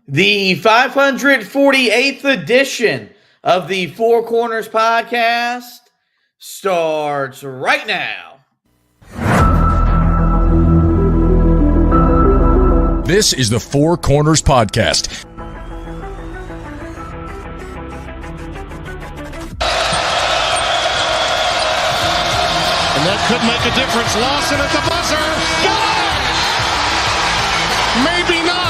The 548th edition of the Four Corners podcast starts right now. This is the Four Corners podcast. And that could make a difference. Lawson at the buzzer. Got it! Maybe not.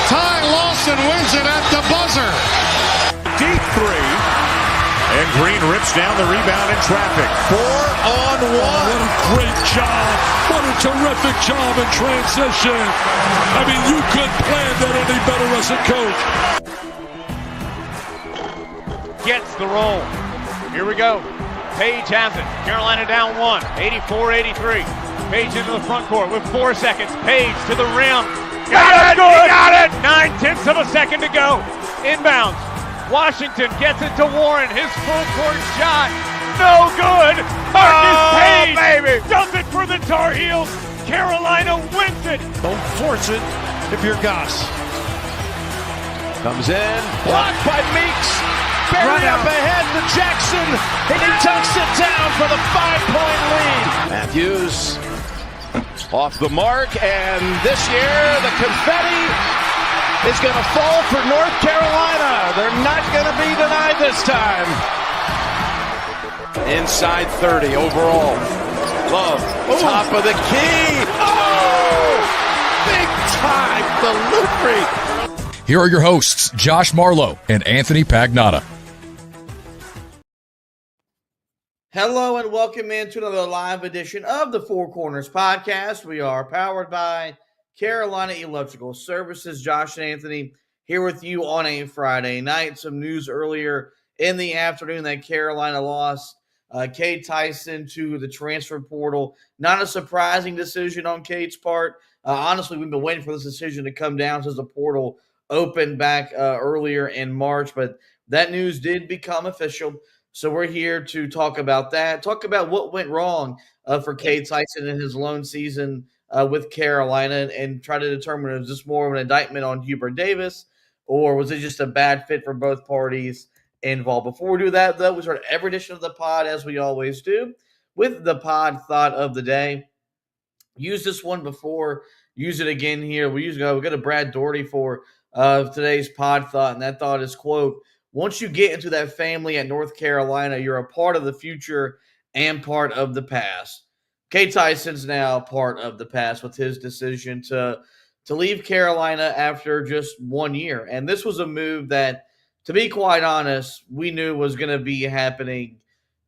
Ty Lawson wins it at the buzzer. Deep three. And Green rips down the rebound in traffic. 4-on-1. What a great job. What a terrific job in transition. I mean, you couldn't plan that any better as a coach. Gets the roll. Here we go. Page has it. Carolina down one. 84-83. Page into the front court with 4 seconds. Page to the rim. Got it! Got it! 9/10 of a second to go. Inbounds. Washington gets it to Warren. His full court shot. No good. Marcus Page baby. Does it for the Tar Heels. Carolina wins it. Don't force it if you're Goss. Comes in. Blocked by Meeks. Buried up ahead to Jackson. And he tucks it down for the 5-point lead. Matthews off the mark. And this year, the confetti is going to fall for North Carolina. They're not going to be denied this time. Inside 30 overall. Love, top of the key. Oh! Big time delivery. Here are your hosts, Josh Marlowe and Anthony Pagnotta. Hello and welcome into another live edition of the Four Corners podcast. We are powered by Carolina Electrical Services. Josh and Anthony here with you on a Friday night. Some news earlier in the afternoon that Carolina lost Cade Tyson to the transfer portal. Not a surprising decision on Cade's part. Honestly, we've been waiting for this decision to come down since the portal opened back earlier in March, but that news did become official. So we're here to talk about that, talk about what went wrong for Cade Tyson in his lone season with Carolina, and try to determine, is this more of an indictment on Hubert Davis, or was it just a bad fit for both parties involved? Before we do that, though, we start every edition of the pod, as we always do, with the pod thought of the day. Use this one before, use it again here. We got a Brad Doherty for today's pod thought, and that thought is, quote, once you get into that family at North Carolina, you're a part of the future and part of the past. Cade Tyson's now part of the past with his decision to leave Carolina after just 1 year. And this was a move that, to be quite honest, we knew was going to be happening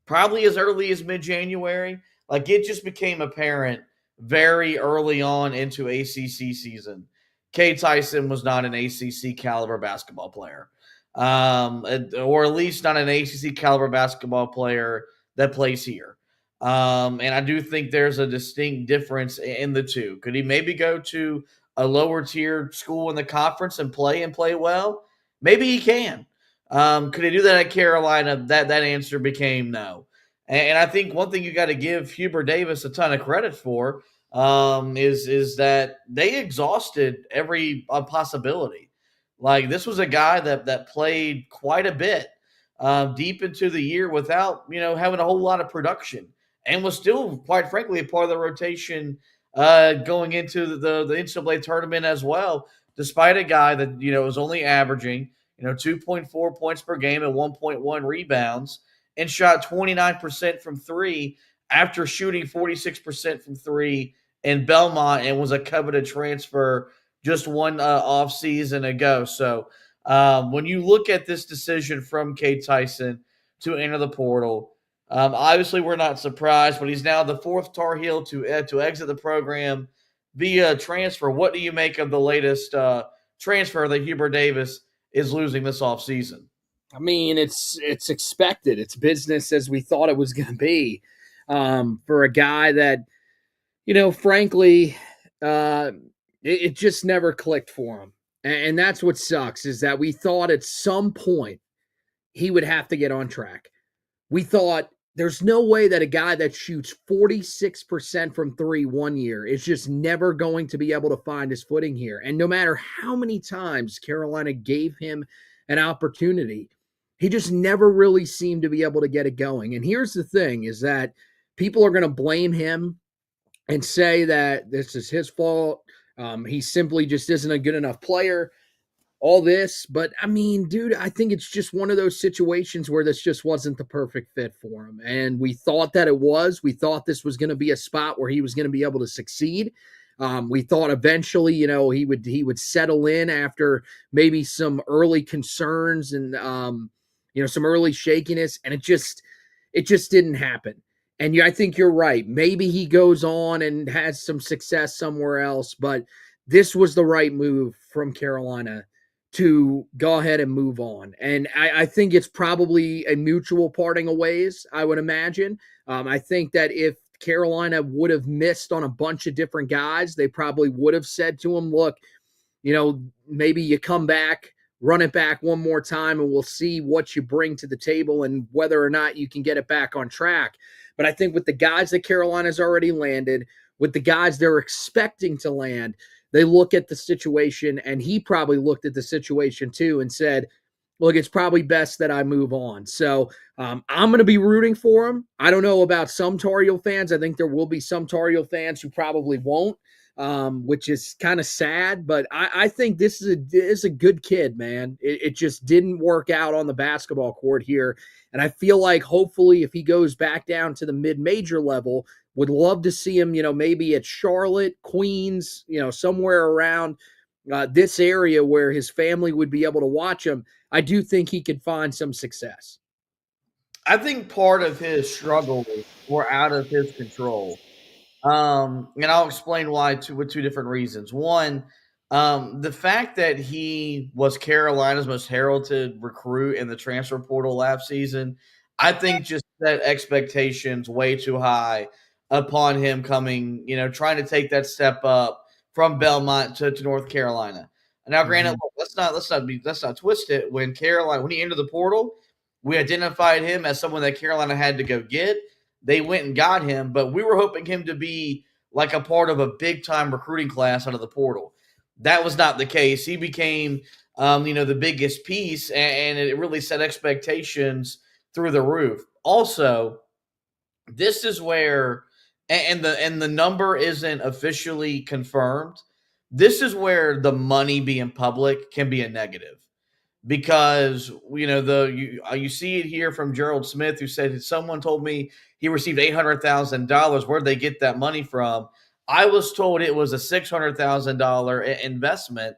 probably as early as mid-January. Like, it just became apparent very early on into ACC season. Cade Tyson was not an ACC caliber basketball player. Or at least not an ACC caliber basketball player that plays here. And I do think there's a distinct difference in the two. Could he maybe go to a lower tier school in the conference and play well? Maybe he can. Could he do that at Carolina? That answer became no. And I think one thing you got to give Hubert Davis a ton of credit for is that they exhausted every possibility. Like, this was a guy that played quite a bit deep into the year without, having a whole lot of production, and was still, quite frankly, a part of the rotation going into the NCAA tournament as well, despite a guy that, was only averaging, 2.4 points per game and 1.1 rebounds, and shot 29% from three after shooting 46% from three in Belmont, and was a coveted transfer just one off season ago. So when you look at this decision from Cade Tyson to enter the portal, obviously we're not surprised, but he's now the fourth Tar Heel to exit the program via transfer. What do you make of the latest transfer that Hubert Davis is losing this offseason? I mean, it's expected. It's business as we thought it was going to be for a guy that, frankly, it just never clicked for him. And that's what sucks, is that we thought at some point he would have to get on track. We thought there's no way that a guy that shoots 46% from three 1 year is just never going to be able to find his footing here. And no matter how many times Carolina gave him an opportunity, he just never really seemed to be able to get it going. And here's the thing is that people are going to blame him and say that this is his fault. He simply just isn't a good enough player, all this. But I mean, dude, I think it's just one of those situations where this just wasn't the perfect fit for him. And we thought that it was. We thought this was going to be a spot where he was going to be able to succeed. We thought eventually, he would settle in after maybe some early concerns and some early shakiness, and it just didn't happen. And I think you're right. Maybe he goes on and has some success somewhere else, but this was the right move from Carolina to go ahead and move on. And I think it's probably a mutual parting of ways, I would imagine. I think that if Carolina would have missed on a bunch of different guys, they probably would have said to him, look, maybe you come back, run it back one more time, and we'll see what you bring to the table and whether or not you can get it back on track. But I think with the guys that Carolina's already landed, with the guys they're expecting to land, they look at the situation, and he probably looked at the situation too and said, look, it's probably best that I move on. So I'm going to be rooting for him. I don't know about some Tar Heel fans. I think there will be some Tar Heel fans who probably won't, which is kind of sad. But I think this is a good kid, man. It just didn't work out on the basketball court here. And I feel like hopefully if he goes back down to the mid-major level, would love to see him, maybe at Charlotte, Queens, somewhere around this area where his family would be able to watch him. I do think he could find some success. I think part of his struggles were out of his control. And I'll explain why with two different reasons. One, the fact that he was Carolina's most heralded recruit in the transfer portal last season, I think just set expectations way too high upon him coming, trying to take that step up from Belmont to North Carolina. Now, granted, look, let's not twist it. When he entered the portal, we identified him as someone that Carolina had to go get. They went and got him, but we were hoping him to be like a part of a big-time recruiting class out of the portal. That was not the case. He became, the biggest piece, and it really set expectations through the roof. Also, this is where, and the number isn't officially confirmed. This is where the money being public can be a negative. Because you see it here from Gerald Smith, who said someone told me he received $800,000. Where'd they get that money from? I was told it was a $600,000 investment,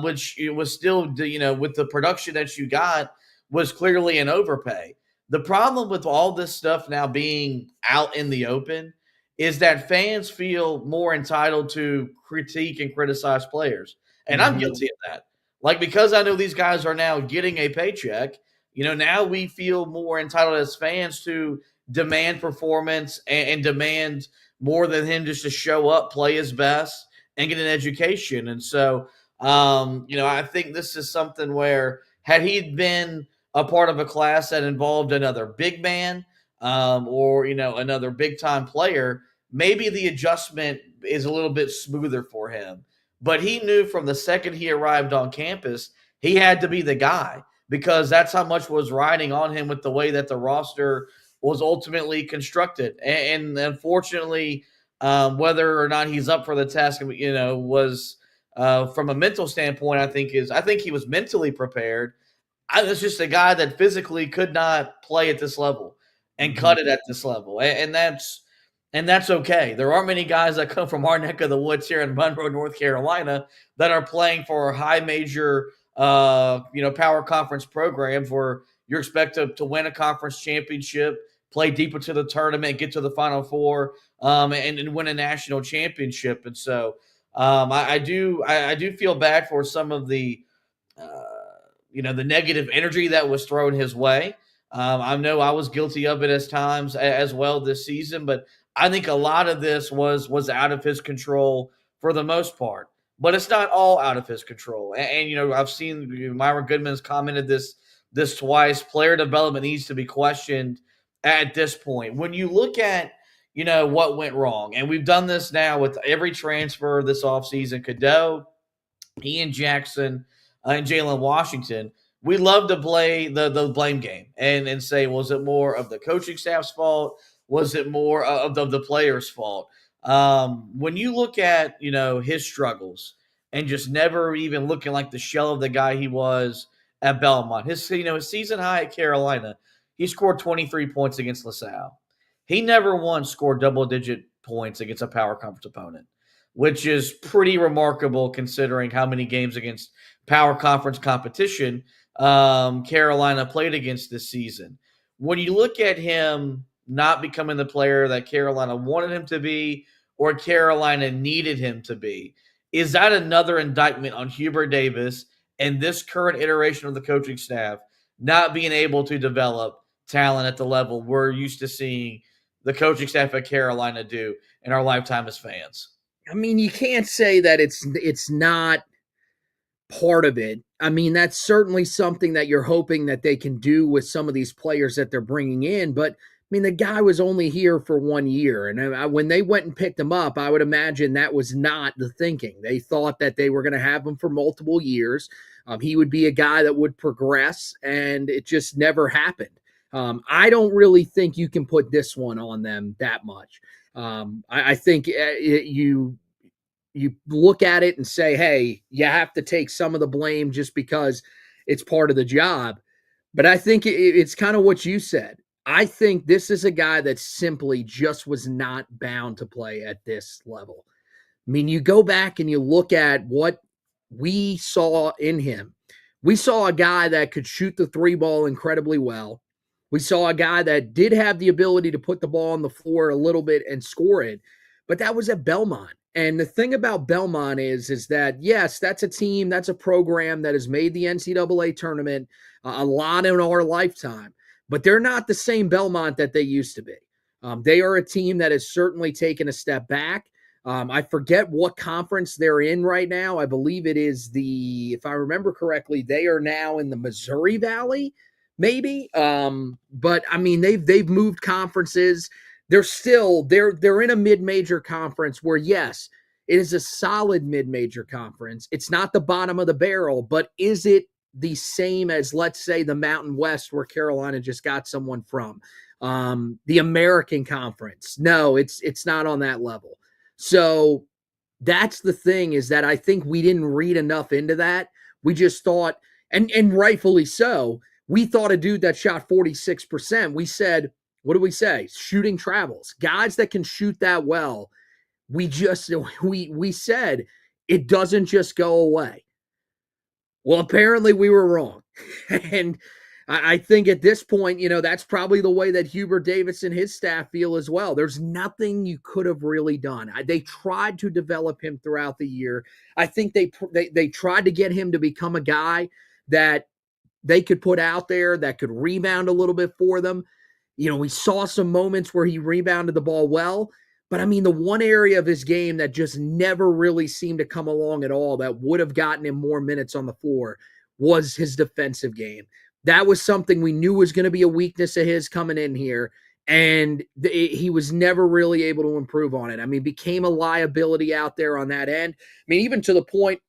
which it was still with the production that you got was clearly an overpay. The problem with all this stuff now being out in the open is that fans feel more entitled to critique and criticize players, and I'm guilty of that. Like, because I know these guys are now getting a paycheck, now we feel more entitled as fans to demand performance and demand more than him just to show up, play his best, and get an education. And so, I think this is something where had he been a part of a class that involved another big man or, another big-time player, maybe the adjustment is a little bit smoother for him. But he knew from the second he arrived on campus, he had to be the guy because that's how much was riding on him with the way that the roster was ultimately constructed. And unfortunately, whether or not he's up for the task, was from a mental standpoint, I think he was mentally prepared. It's just a guy that physically could not play at this level and cut it at this level. And that's okay. There aren't many guys that come from our neck of the woods here in Monroe, North Carolina, that are playing for high major, power conference programs where you're expected to win a conference championship, play deep into the tournament, get to the Final Four, and win a national championship. And so I do feel bad for some of the, the negative energy that was thrown his way. I know I was guilty of it at times as well this season, but I think a lot of this was out of his control for the most part, but it's not all out of his control. And I've seen Myra Goodman's commented this twice. Player development needs to be questioned at this point. When you look at, what went wrong, and we've done this now with every transfer this offseason, Cadeau, Ian Jackson, and Jalen Washington, we love to play the blame game and say, was it more of the coaching staff's fault? Was it more of the players' fault? When you look at, his struggles and just never even looking like the shell of the guy he was at Belmont, his season high at Carolina, he scored 23 points against LaSalle. He never once scored double-digit points against a power conference opponent, which is pretty remarkable considering how many games against power conference competition Carolina played against this season. When you look at him not becoming the player that Carolina wanted him to be or Carolina needed him to be, is that another indictment on Hubert Davis and this current iteration of the coaching staff not being able to develop talent at the level we're used to seeing the coaching staff at Carolina do in our lifetime as fans? I mean, you can't say that it's not part of it. I mean, that's certainly something that you're hoping that they can do with some of these players that they're bringing in. But I mean, the guy was only here for 1 year. And when they went and picked him up, I would imagine that was not the thinking. They thought that they were going to have him for multiple years. He would be a guy that would progress, and it just never happened. I don't really think you can put this one on them that much. I think you look at it and say, hey, you have to take some of the blame just because it's part of the job. But I think it's kind of what you said. I think this is a guy that simply just was not bound to play at this level. I mean, you go back and you look at what we saw in him. We saw a guy that could shoot the three ball incredibly well. We saw a guy that did have the ability to put the ball on the floor a little bit and score it, but that was at Belmont. And the thing about Belmont is that, yes, that's a team, that's a program that has made the NCAA tournament a lot in our lifetime, but they're not the same Belmont that they used to be. They are a team that has certainly taken a step back. I forget what conference they're in right now. I believe it is if I remember correctly, they are now in the Missouri Valley, maybe. But I mean, they've moved conferences. They're in a mid-major conference where, yes, it is a solid mid-major conference. It's not the bottom of the barrel, but is it the same as, let's say, the Mountain West where Carolina just got someone from? The American Conference? No, it's not on that level. So that's the thing, is that I think we didn't read enough into that. We just thought, and rightfully so, we thought a dude that shot 46%, we said, what do we say? Shooting travels. Guys that can shoot that well, we said it doesn't just go away. Well, apparently we were wrong. And I think at this point, that's probably the way that Hubert Davis and his staff feel as well. There's nothing you could have really done. They tried to develop him throughout the year. I think they tried to get him to become a guy that they could put out there that could rebound a little bit for them. We saw some moments where he rebounded the ball well, but I mean, the one area of his game that just never really seemed to come along at all that would have gotten him more minutes on the floor was his defensive game. That was something we knew was going to be a weakness of his coming in here, and he was never really able to improve on it. I mean, became a liability out there on that end. I mean, even to the point,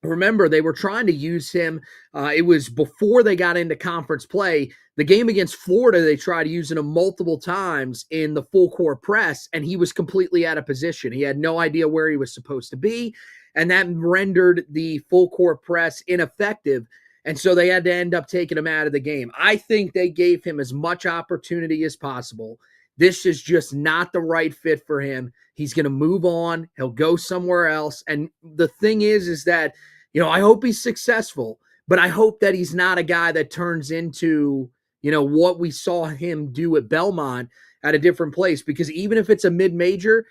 remember, they were trying to use him. It was before they got into conference play. The game against Florida, they tried using him multiple times in the full court press, and he was completely out of position. He had no idea where he was supposed to be, and that rendered the full court press ineffective. And so they had to end up taking him out of the game. I think they gave him as much opportunity as possible. This is just not the right fit for him. He's going to move on. He'll go somewhere else. And the thing is that, I hope he's successful, but I hope that he's not a guy that turns into, what we saw him do at Belmont at a different place. Because even if it's a mid-major,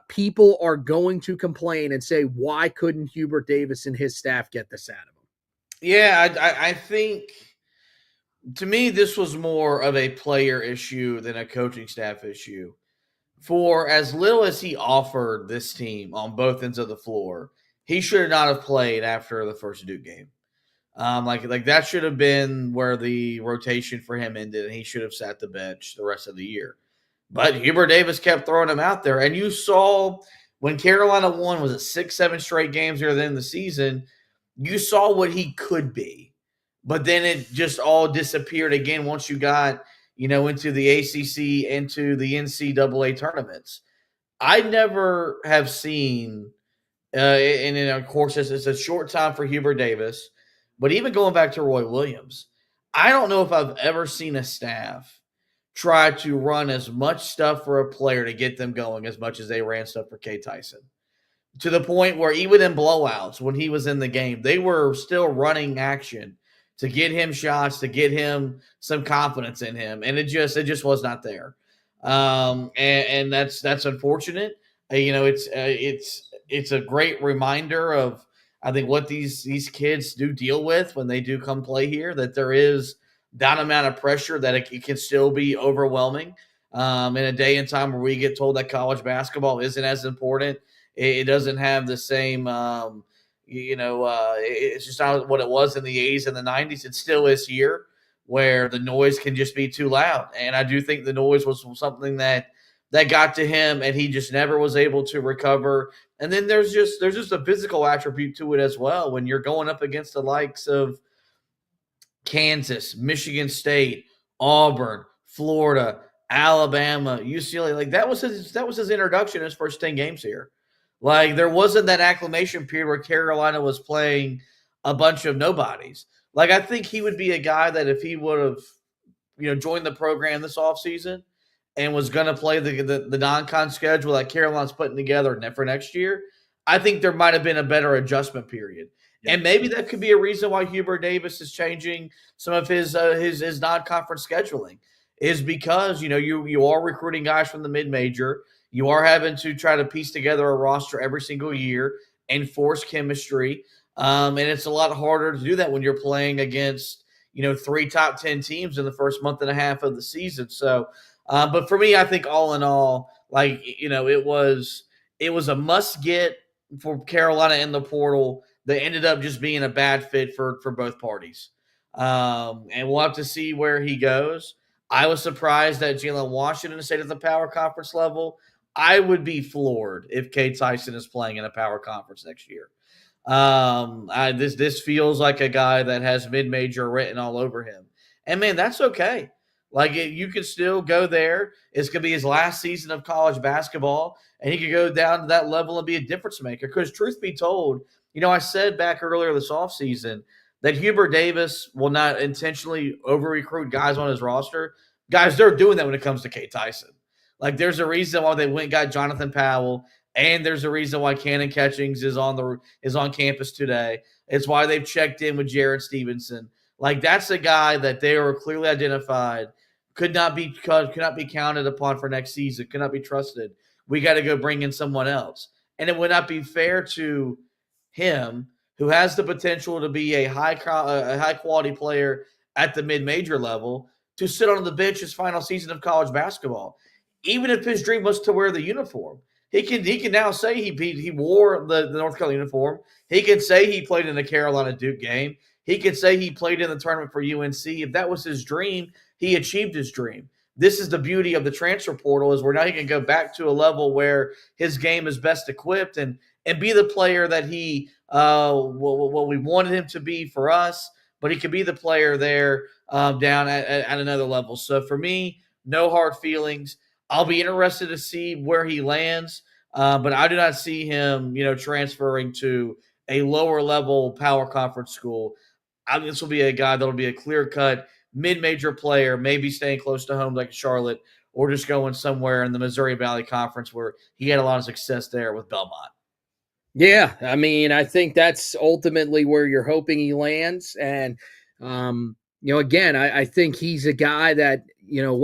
people are going to complain and say, why couldn't Hubert Davis and his staff get this out of him? Yeah, I think, to me, this was more of a player issue than a coaching staff issue. For as little as he offered this team on both ends of the floor, he should not have played after the first Duke game. Like that should have been where the rotation for him ended, and he should have sat the bench the rest of the year. But Hubert Davis kept throwing him out there, and you saw when Carolina won, was it 6-7 straight games near the end of the season? You saw what he could be, but then it just all disappeared again once you got into the ACC, into the NCAA tournaments. I never have seen, and of course it's a short time for Hubert Davis, but even going back to Roy Williams, I don't know if I've ever seen a staff try to run as much stuff for a player to get them going as much as they ran stuff for Cade Tyson. To the point where even in blowouts, when he was in the game, they were still running action to get him shots, to get him some confidence in him, and it just was not there. And that's unfortunate. It's a great reminder of, I think, what these kids do deal with when they do come play here. That there is that amount of pressure that it can still be overwhelming. In a day and time where we get told that college basketball isn't as important, it doesn't have the same, it's just not what it was in the 80s and the 90s. It still is here, where the noise can just be too loud. And I do think the noise was something that got to him, and he just never was able to recover. And then there's just a physical attribute to it as well. When you're going up against the likes of Kansas, Michigan State, Auburn, Florida, Alabama, UCLA, like that was his introduction, his first 10 games here. Like there wasn't that acclimation period where Carolina was playing a bunch of nobodies. Like I think he would be a guy that if he would have, joined the program this offseason and was going to play the non-con schedule that Carolina's putting together for next year, I think there might have been a better adjustment period. Yeah. And maybe that could be a reason why Hubert Davis is changing some of his non-conference scheduling, is because, you are recruiting guys from the mid-major. You are having to try to piece together a roster every single year and force chemistry. And it's a lot harder to do that when you're playing against, 3 top 10 teams in the first month and a half of the season. So, but for me, I think all in all, it was a must get for Carolina in the portal. They ended up just being a bad fit for both parties. And we'll have to see where he goes. I was surprised that Jalen Washington stayed at the power conference level. I would be floored if Cade Tyson is playing in a power conference next year. This feels like a guy that has mid-major written all over him. And, man, that's okay. Like, you can still go there. It's going to be his last season of college basketball, and he could go down to that level and be a difference maker. Because truth be told, I said back earlier this offseason that Hubert Davis will not intentionally over-recruit guys on his roster. Guys, they're doing that when it comes to Cade Tyson. Like, there's a reason why they went and got Jonathan Powell, and there's a reason why Cannon Catchings is on campus today. It's why they've checked in with Jared Stevenson. Like, that's a guy that they are clearly identified, could not be counted upon for next season, could not be trusted. We got to go bring in someone else. And it would not be fair to him, who has the potential to be a high quality player at the mid-major level, to sit on the bench his final season of college basketball. Even if his dream was to wear the uniform, he can now say he wore the North Carolina uniform. He can say he played in the Carolina Duke game. He can say he played in the tournament for UNC. If that was his dream, he achieved his dream. This is the beauty of the transfer portal, is where now he can go back to a level where his game is best equipped and be the player that he what we wanted him to be for us, but he could be the player there down at another level. So for me, no hard feelings. I'll be interested to see where he lands, but I do not see him, transferring to a lower level power conference school. This will be a guy that'll be a clear-cut mid-major player, maybe staying close to home like Charlotte, or just going somewhere in the Missouri Valley Conference where he had a lot of success there with Belmont. Yeah, I mean, I think that's ultimately where you're hoping he lands. And, again, I think he's a guy that,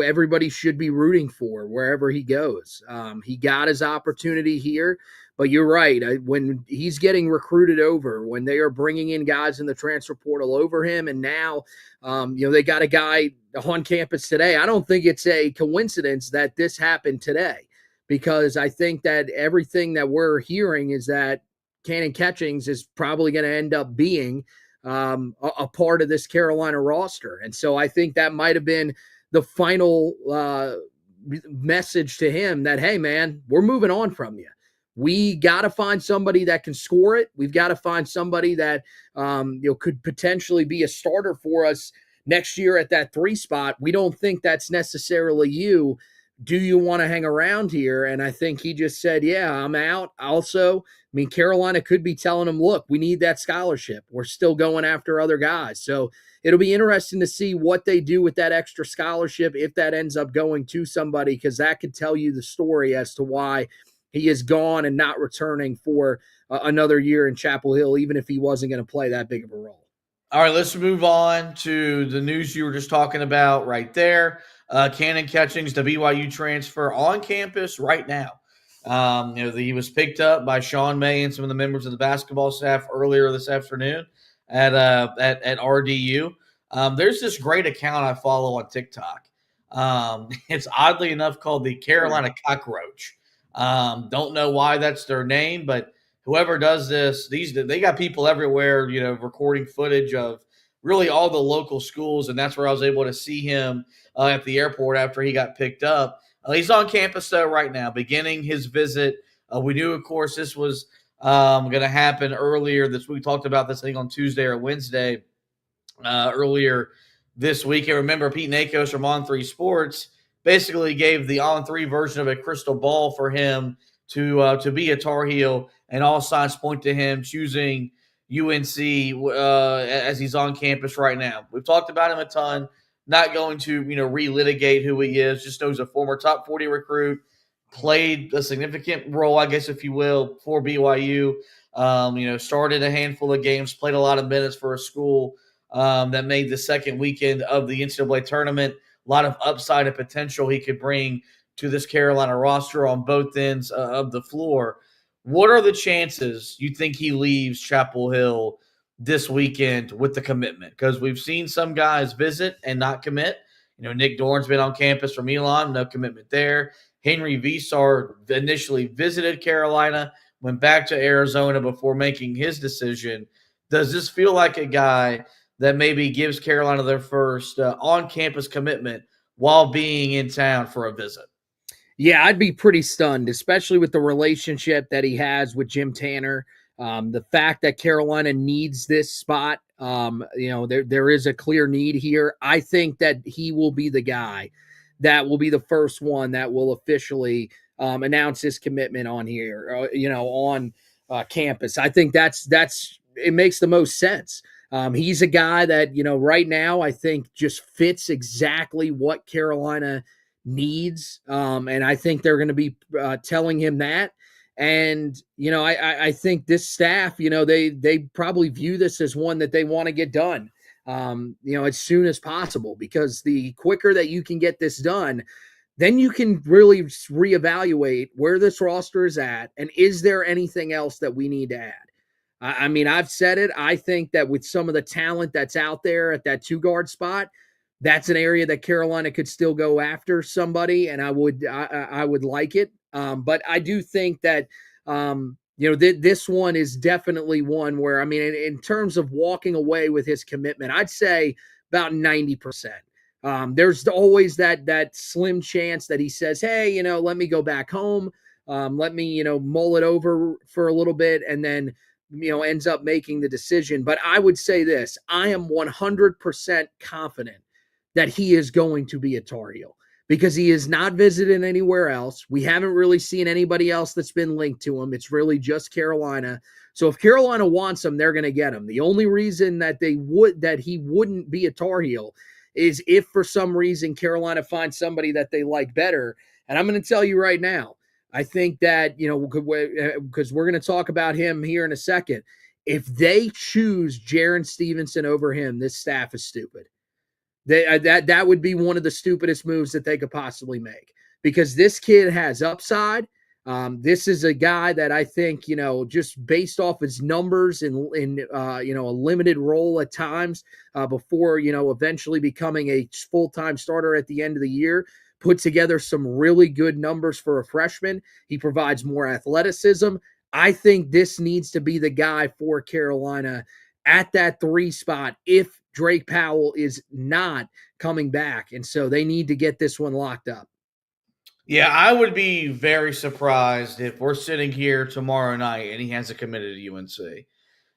everybody should be rooting for wherever he goes. He got his opportunity here, but you're right. When he's getting recruited over, when they are bringing in guys in the transfer portal over him, and now, they got a guy on campus today. I don't think it's a coincidence that this happened today, because I think that everything that we're hearing is that Cannon Catchings is probably going to end up being a part of this Carolina roster. And so I think that might have been the final message to him that, hey, man, we're moving on from you. We got to find somebody that can score it. We've got to find somebody that could potentially be a starter for us next year at that 3 spot. We don't think that's necessarily you. Do you want to hang around here? And I think he just said, yeah, I'm out. Also, I mean, Carolina could be telling him, look, we need that scholarship. We're still going after other guys. So it'll be interesting to see what they do with that extra scholarship if that ends up going to somebody, because that could tell you the story as to why he is gone and not returning for another year in Chapel Hill, even if he wasn't going to play that big of a role. All right, let's move on to the news you were just talking about right there. Cannon Catchings, the BYU transfer, on campus right now. He was picked up by Sean May and some of the members of the basketball staff earlier this afternoon at RDU. There's this great account I follow on TikTok. It's oddly enough called the Carolina Cockroach. Don't know why that's their name, but whoever does this, they got people everywhere, recording footage of really all the local schools, and that's where I was able to see him at the airport after he got picked up. He's on campus, though, right now, beginning his visit. We knew, of course, this was going to happen earlier this week. We talked about this, I think, on Tuesday or Wednesday earlier this week. And remember, Pete Nakos from On3 Sports basically gave the On3 version of a crystal ball for him to be a Tar Heel, and all signs point to him choosing UNC as he's on campus right now. We've talked about him a ton. Not going to, relitigate who he is. Just knows a former top 40 recruit, played a significant role, I guess, if you will, for BYU. Started a handful of games, played a lot of minutes for a school that made the second weekend of the NCAA tournament. A lot of upside and potential he could bring to this Carolina roster on both ends of the floor. What are the chances you think he leaves Chapel Hill this weekend with the commitment? Because we've seen some guys visit and not commit. Nick Dorn's been on campus from Elon, no commitment there. Henry Visar initially visited Carolina, went back to Arizona before making his decision. Does this feel like a guy that maybe gives Carolina their first on-campus commitment while being in town for a visit? Yeah, I'd be pretty stunned, especially with the relationship that he has with Jim Tanner. The fact that Carolina needs this spot, there is a clear need here. I think that he will be the guy that will be the first one that will officially announce his commitment on here, on campus. I think that's it makes the most sense. He's a guy that, right now I think just fits exactly what Carolina needs. And I think they're going to be telling him that. And, I think this staff, they probably view this as one that they want to get done, as soon as possible, because the quicker that you can get this done, then you can really reevaluate where this roster is at. And is there anything else that we need to add? I mean, I've said it. I think that with some of the talent that's out there at that 2-guard spot, that's an area that Carolina could still go after somebody, and I would like it. But I do think that, this one is definitely one where, I mean, in terms of walking away with his commitment, I'd say about 90%. There's always that slim chance that he says, hey, let me go back home. Let me, mull it over for a little bit, and then, ends up making the decision. But I would say this, I am 100% confident that he is going to be a Tar Heel, because he is not visited anywhere else. We haven't really seen anybody else that's been linked to him. It's really just Carolina. So if Carolina wants him, they're going to get him. The only reason that he wouldn't be a Tar Heel is if for some reason Carolina finds somebody that they like better. And I'm going to tell you right now, I think that, because we're going to talk about him here in a second, if they choose Jaron Stevenson over him, this staff is stupid. That would be one of the stupidest moves that they could possibly make, because this kid has upside. This is a guy that I think, just based off his numbers in a limited role at times before, eventually becoming a full-time starter at the end of the year, put together some really good numbers for a freshman. He provides more athleticism. I think this needs to be the guy for Carolina at that 3 spot if Drake Powell is not coming back. And so they need to get this one locked up. Yeah, I would be very surprised if we're sitting here tomorrow night and he hasn't committed to UNC.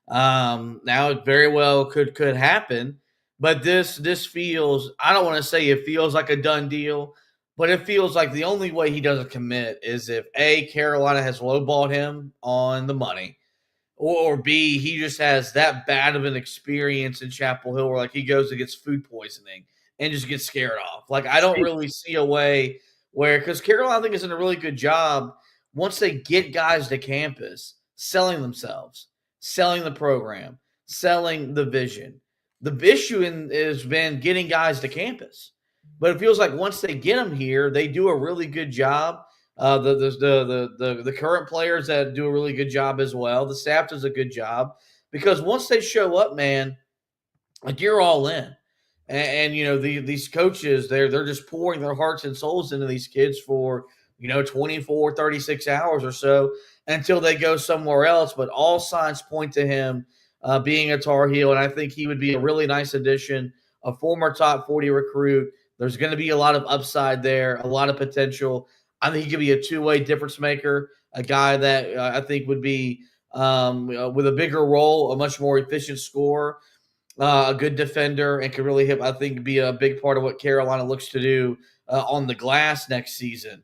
Now it very well could happen, but this feels, I don't want to say it feels like a done deal, but it feels like the only way he doesn't commit is if A, Carolina has lowballed him on the money, or B, he just has that bad of an experience in Chapel Hill where like he goes and gets food poisoning and just gets scared off. Like I don't really see a way where, because Carolina I think is in a really good job once they get guys to campus selling themselves, selling the program, selling the vision. The issue has been getting guys to campus, but it feels like once they get them here, they do a really good job. The current players that do a really good job as well. The staff does a good job because once they show up, man, like you're all in. And you know these coaches, they're just pouring their hearts and souls into these kids for 24, 36 hours or so until they go somewhere else. But all signs point to him being a Tar Heel, and I think he would be a really nice addition, a former top 40 recruit. There's going to be a lot of upside there, a lot of potential. I think he could be a two-way difference maker, a guy that I think would be with a bigger role, a much more efficient scorer, a good defender, and could really, I think, be a big part of what Carolina looks to do on the glass next season.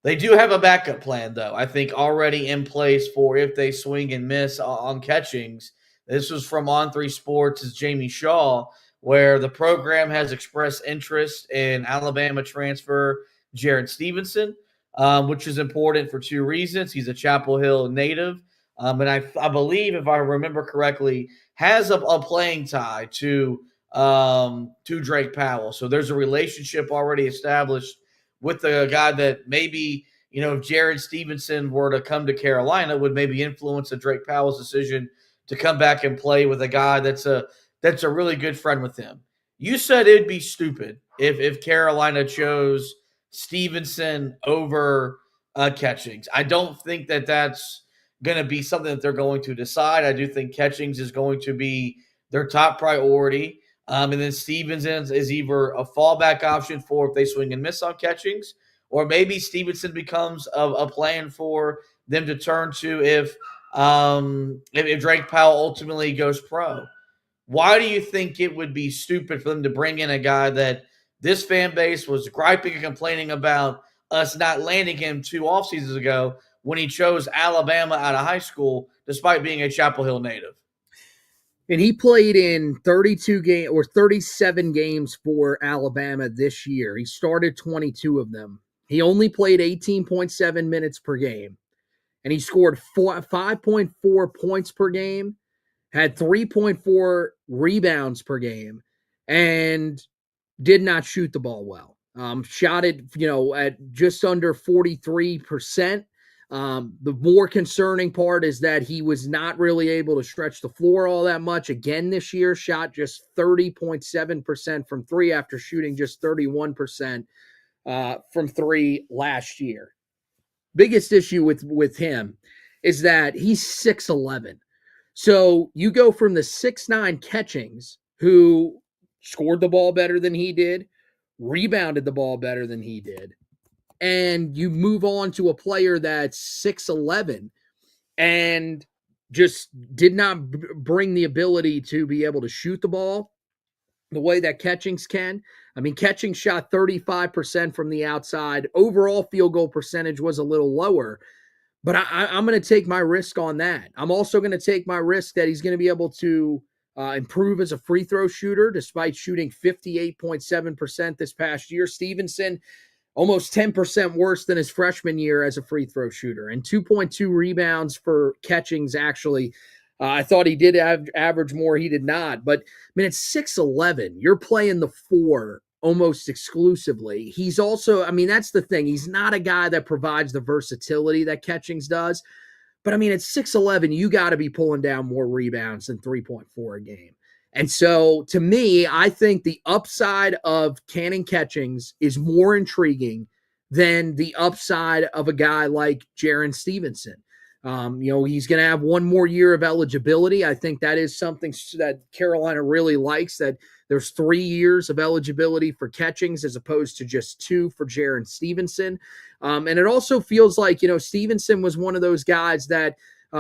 They do have a backup plan, though, I think already in place for if they swing and miss on catchings. This was from On3 Sports' Jamie Shaw, where the program has expressed interest in Alabama transfer Jared Stevenson, which is important for two reasons. He's a Chapel Hill native, and I believe, if I remember correctly, has a playing tie to Drake Powell. So there's a relationship already established with the guy that maybe, if Jared Stevenson were to come to Carolina, would maybe influence the Drake Powell's decision to come back and play with a guy that's a really good friend with him. You said it'd be stupid if Carolina chose Stevenson over Catchings. I don't think that's going to be something that they're going to decide. I do think Catchings is going to be their top priority. And then Stevenson is either a fallback option for if they swing and miss on Catchings, or maybe Stevenson becomes a plan for them to turn to if Drake Powell ultimately goes pro. Why do you think it would be stupid for them to bring in a guy that this fan base was griping and complaining about us not landing him 2 off seasons ago when he chose Alabama out of high school despite being a Chapel Hill native? And he played in 32 games or 37 games for Alabama this year. He started 22 of them. He only played 18.7 minutes per game. And he scored 5.4 points per game, had 3.4 rebounds per game, and did not shoot the ball well. Shot it, at just under 43%. The more concerning part is that he was not really able to stretch the floor all that much. Again, this year, shot just 30.7% from 3 after shooting just 31% from 3 last year. Biggest issue with him is that he's 6'11". So you go from the 6'9" Catchings, who scored the ball better than he did, rebounded the ball better than he did, and you move on to a player that's 6'11" and just did not bring the ability to be able to shoot the ball the way that Catchings can. I mean, Catchings shot 35% from the outside. Overall field goal percentage was a little lower, but I'm going to take my risk on that. I'm also going to take my risk that he's going to be able to improve as a free throw shooter, despite shooting 58.7% this past year. Stevenson, almost 10% worse than his freshman year as a free throw shooter, and 2.2 rebounds for Catchings, actually. I thought he did average more. He did not. But, I mean, it's 6'11". You're playing the 4 almost exclusively. He's also, I mean, that's the thing. He's not a guy that provides the versatility that Catchings does. But, I mean, at 6'11", you got to be pulling down more rebounds than 3.4 a game. And so, to me, I think the upside of Cannon Catchings is more intriguing than the upside of a guy like Jaron Stevenson. He's going to have one more year of eligibility. I think that is something that Carolina really likes, that there's 3 years of eligibility for Catchings as opposed to just 2 for Jaron Stevenson. And it also feels like, Stevenson was one of those guys that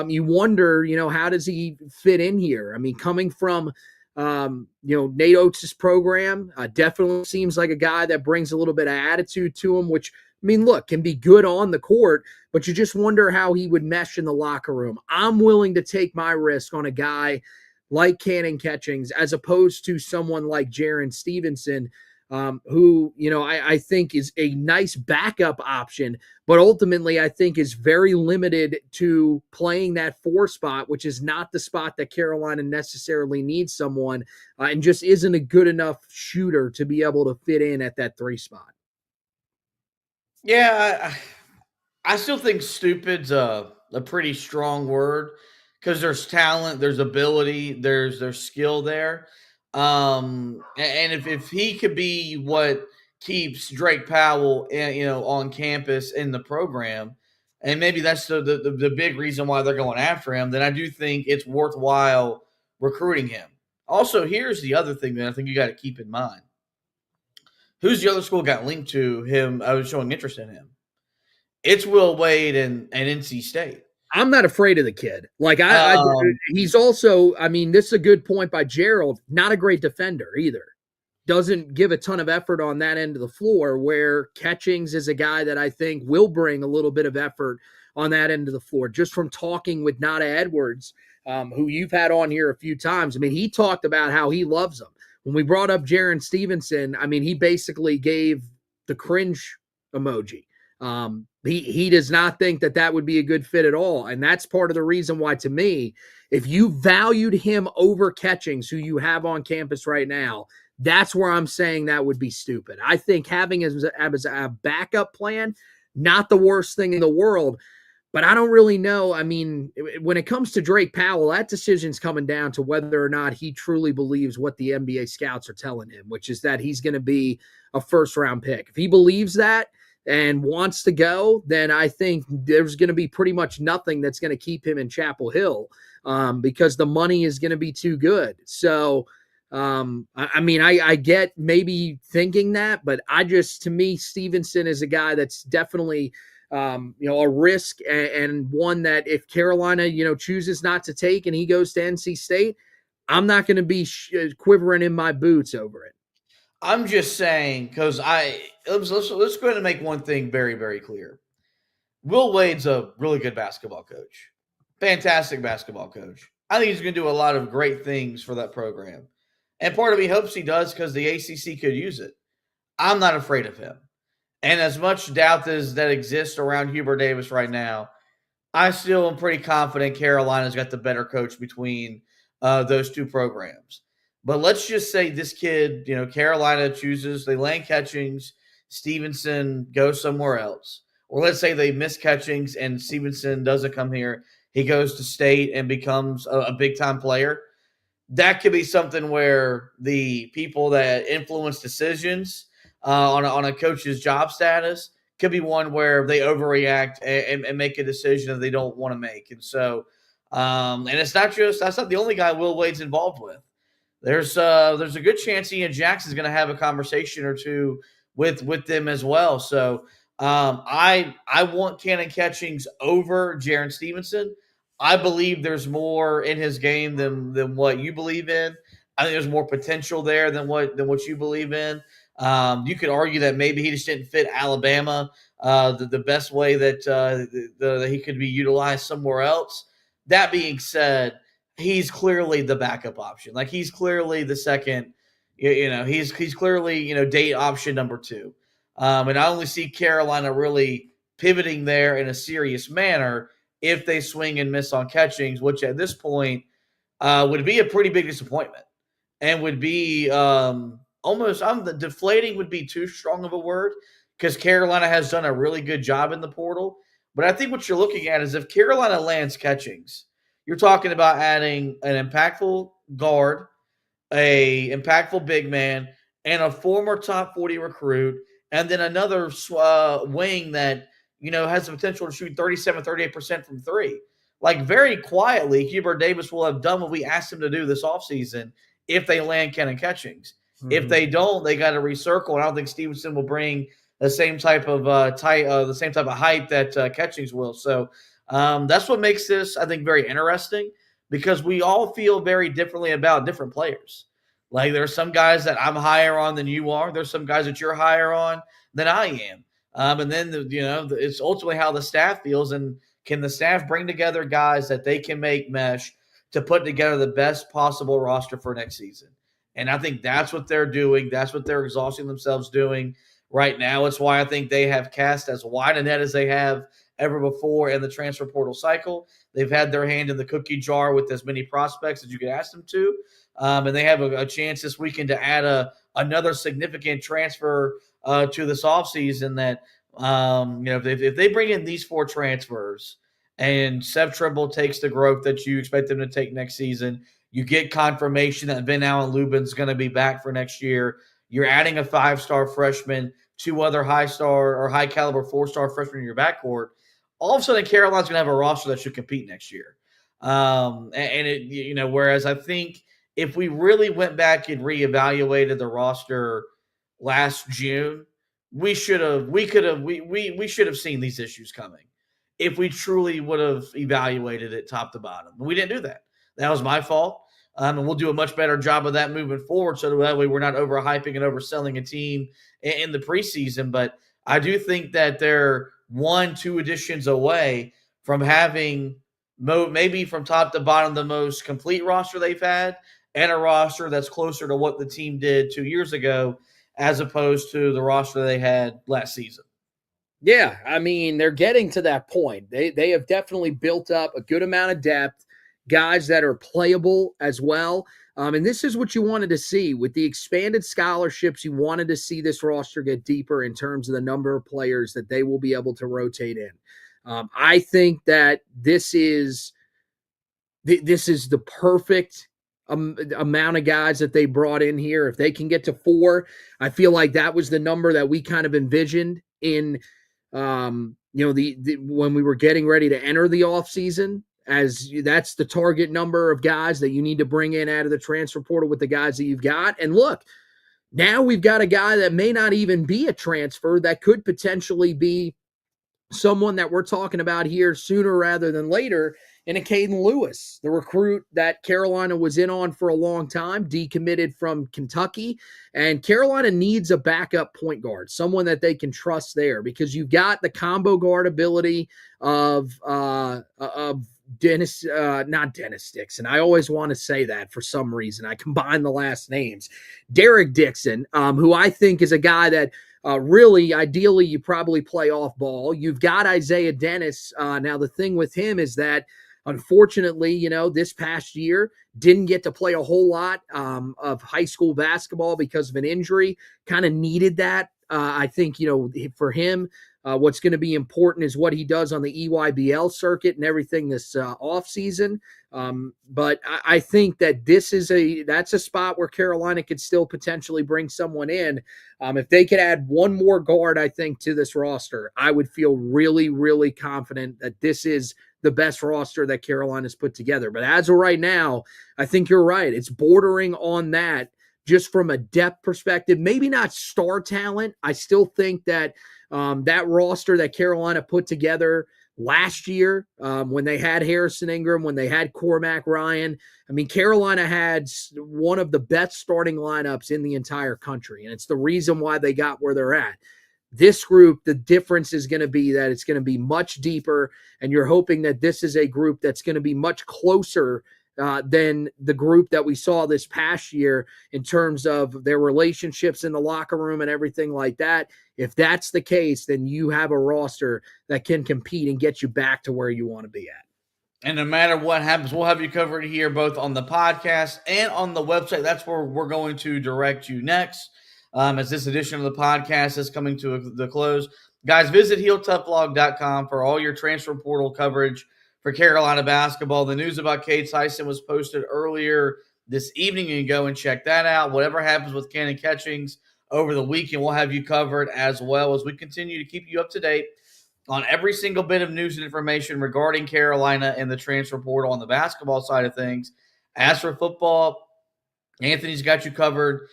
you wonder, how does he fit in here? I mean, coming from, Nate Oates' program, definitely seems like a guy that brings a little bit of attitude to him, which, I mean, look, can be good on the court, but you just wonder how he would mesh in the locker room. I'm willing to take my risk on a guy like Cannon Catchings as opposed to someone like Jaron Stevenson, who, I think is a nice backup option, but ultimately I think is very limited to playing that 4 spot, which is not the spot that Carolina necessarily needs someone, and just isn't a good enough shooter to be able to fit in at that 3 spot. Yeah, I still think stupid's a pretty strong word because there's talent, there's ability, there's skill there. And if he could be what keeps Drake Powell, on campus in the program, and maybe that's the big reason why they're going after him, then I do think it's worthwhile recruiting him. Also, here's the other thing that I think you got to keep in mind. Who's the other school got linked to him? I was showing interest in him. It's Will Wade and NC State. I'm not afraid of the kid. Like he's also, I mean, this is a good point by Gerald, not a great defender either. Doesn't give a ton of effort on that end of the floor, where Catchings is a guy that I think will bring a little bit of effort on that end of the floor. Just from talking with Nada Edwards, who you've had on here a few times. I mean, he talked about how he loves him. When we brought up Jaron Stevenson, I mean, he basically gave the cringe emoji. He does not think that would be a good fit at all. And that's part of the reason why, to me, if you valued him over Catchings, who you have on campus right now, that's where I'm saying that would be stupid. I think having as a backup plan, not the worst thing in the world, but I don't really know. I mean, when it comes to Drake Powell, that decision's coming down to whether or not he truly believes what the NBA scouts are telling him, which is that he's going to be a first-round pick. If he believes that and wants to go, then I think there's going to be pretty much nothing that's going to keep him in Chapel Hill, because the money is going to be too good. So, I mean, I get maybe thinking that, but to me, Stevenson is a guy that's definitely, a risk, and one that if Carolina, chooses not to take and he goes to NC State, I'm not going to be quivering in my boots over it. I'm just saying, because let's go ahead and make one thing very, very clear. Will Wade's a really good basketball coach. Fantastic basketball coach. I think he's going to do a lot of great things for that program. And part of me hopes he does because the ACC could use it. I'm not afraid of him. And as much doubt as that exists around Hubert Davis right now, I still am pretty confident Carolina's got the better coach between those two programs. But let's just say this kid, Carolina chooses, they land Catchings, Stevenson goes somewhere else. Or let's say they miss Catchings and Stevenson doesn't come here. He goes to State and becomes a big-time player. That could be something where the people that influence decisions on a coach's job status could be one where they overreact and make a decision that they don't want to make. And so, and that's not the only guy Will Wade's involved with. There's a good chance Ian Jackson's going to have a conversation or two with them as well. So I want Cannon Catchings over Jaron Stevenson. I believe there's more in his game than what you believe in. I think there's more potential there than what you believe in. You could argue that maybe he just didn't fit Alabama the best way that he could be utilized somewhere else. That being said, he's clearly the backup option. Like, he's clearly the second. He's clearly date option number 2. And I only see Carolina really pivoting there in a serious manner if they swing and miss on Catchings, which at this point would be a pretty big disappointment and would be deflating would be too strong of a word, because Carolina has done a really good job in the portal. But I think what you're looking at is if Carolina lands Catchings, you're talking about adding an impactful guard, a impactful big man, and a former top 40 recruit, and then another wing that has the potential to shoot 37, 38% from 3. like very quietly, Hubert Davis will have done what we asked him to do this offseason if they land Kenan Catchings. Mm-hmm. If they don't, they got to recircle. And I don't think Stevenson will bring the same type of hype that Catchings will. So that's what makes this, I think, very interesting, because we all feel very differently about different players. Like, there are some guys that I'm higher on than you are. There's some guys that you're higher on than I am. And then, it's ultimately how the staff feels. And can the staff bring together guys that they can make mesh to put together the best possible roster for next season? And I think that's what they're doing. That's what they're exhausting themselves doing right now. It's why I think they have cast as wide a net as they have ever before in the transfer portal cycle. They've had their hand in the cookie jar with as many prospects as you could ask them to. And they have a chance this weekend to add another significant transfer to this offseason that, if they bring in these 4 transfers and Seth Trimble takes the growth that you expect them to take next season, you get confirmation that Ben Allen Lubin's going to be back for next year. You're adding a 5-star freshman, 2 other high-star or high-caliber 4-star freshmen in your backcourt. All of a sudden, Carolina's going to have a roster that should compete next year. Whereas I think if we really went back and reevaluated the roster last June, we should have seen these issues coming if we truly would have evaluated it top to bottom. But we didn't do that. That was my fault. And we'll do a much better job of that moving forward, so that way we're not overhyping and overselling a team in the preseason. But I do think that they're 1-2 additions away from having maybe from top to bottom the most complete roster they've had, and a roster that's closer to what the team did 2 years ago as opposed to the roster they had last season. Yeah, I mean, they're getting to that point. They have definitely built up a good amount of depth, guys that are playable as well. And this is what you wanted to see. With the expanded scholarships, you wanted to see this roster get deeper in terms of the number of players that they will be able to rotate in. I think that this is the perfect amount of guys that they brought in here. If they can get to 4, I feel like that was the number that we kind of envisioned in, when we were getting ready to enter the offseason, as that's the target number of guys that you need to bring in out of the transfer portal with the guys that you've got. And look, now we've got a guy that may not even be a transfer that could potentially be someone that we're talking about here sooner rather than later, in a Caden Lewis, the recruit that Carolina was in on for a long time, decommitted from Kentucky. And Carolina needs a backup point guard, someone that they can trust there, because you've got the combo guard ability of Dennis, not Dennis Dixon. I always want to say that for some reason. I combine the last names. Derek Dixon, who I think is a guy that really, ideally, you probably play off ball. You've got Isaiah Dennis. Now, the thing with him is that, unfortunately, this past year didn't get to play a whole lot of high school basketball because of an injury. Kind of needed that. I think, for him, what's going to be important is what he does on the EYBL circuit and everything this offseason. But I think that that's a spot where Carolina could still potentially bring someone in. If they could add one more guard, I think, to this roster, I would feel really, really confident that this is the best roster that Carolina's put together. But as of right now, I think you're right. It's bordering on that just from a depth perspective, maybe not star talent. I still think that that roster that Carolina put together last year, when they had Harrison Ingram, when they had Cormac Ryan, I mean, Carolina had one of the best starting lineups in the entire country, and it's the reason why they got where they're at. This group, the difference is going to be that it's going to be much deeper, and you're hoping that this is a group that's going to be much closer than the group that we saw this past year in terms of their relationships in the locker room and everything like that. If that's the case, then you have a roster that can compete and get you back to where you want to be at. And no matter what happens, we'll have you covered here both on the podcast and on the website. That's where we're going to direct you next. As this edition of the podcast is coming to the close. Guys, visit HeelToughBlog.com for all your transfer portal coverage for Carolina basketball. The news about Cade Tyson was posted earlier this evening. You can go and check that out. Whatever happens with Kenan Catchings over the weekend, we'll have you covered as well as we continue to keep you up to date on every single bit of news and information regarding Carolina and the transfer portal on the basketball side of things. As for football, Anthony's got you covered.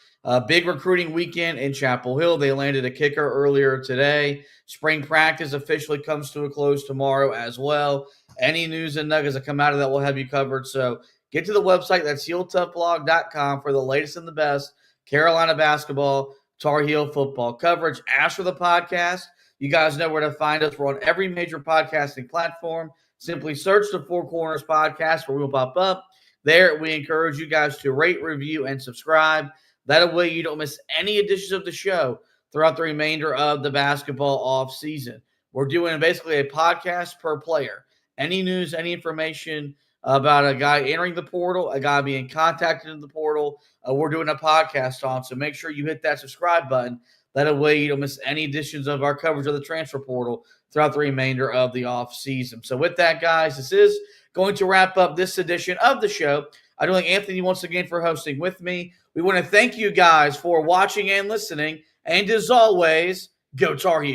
Big recruiting weekend in Chapel Hill. They landed a kicker earlier today. Spring practice officially comes to a close tomorrow as well. Any news and nuggets that come out of that will have you covered. So get to the website. That's HeelToughBlog.com for the latest and the best Carolina basketball, Tar Heel football coverage. As for the podcast, you guys know where to find us. We're on every major podcasting platform. Simply search the Four Corners Podcast where we'll pop up. There, we encourage you guys to rate, review, and subscribe. That way you don't miss any editions of the show throughout the remainder of the basketball off season. We're doing basically a podcast per player. Any news, any information about a guy entering the portal, a guy being contacted in the portal, we're doing a podcast on. So make sure you hit that subscribe button. That way you don't miss any editions of our coverage of the transfer portal throughout the remainder of the off season. So with that, guys, this is going to wrap up this edition of the show. I want to thank Anthony once again for hosting with me. We want to thank you guys for watching and listening. And as always, go Tar Heels.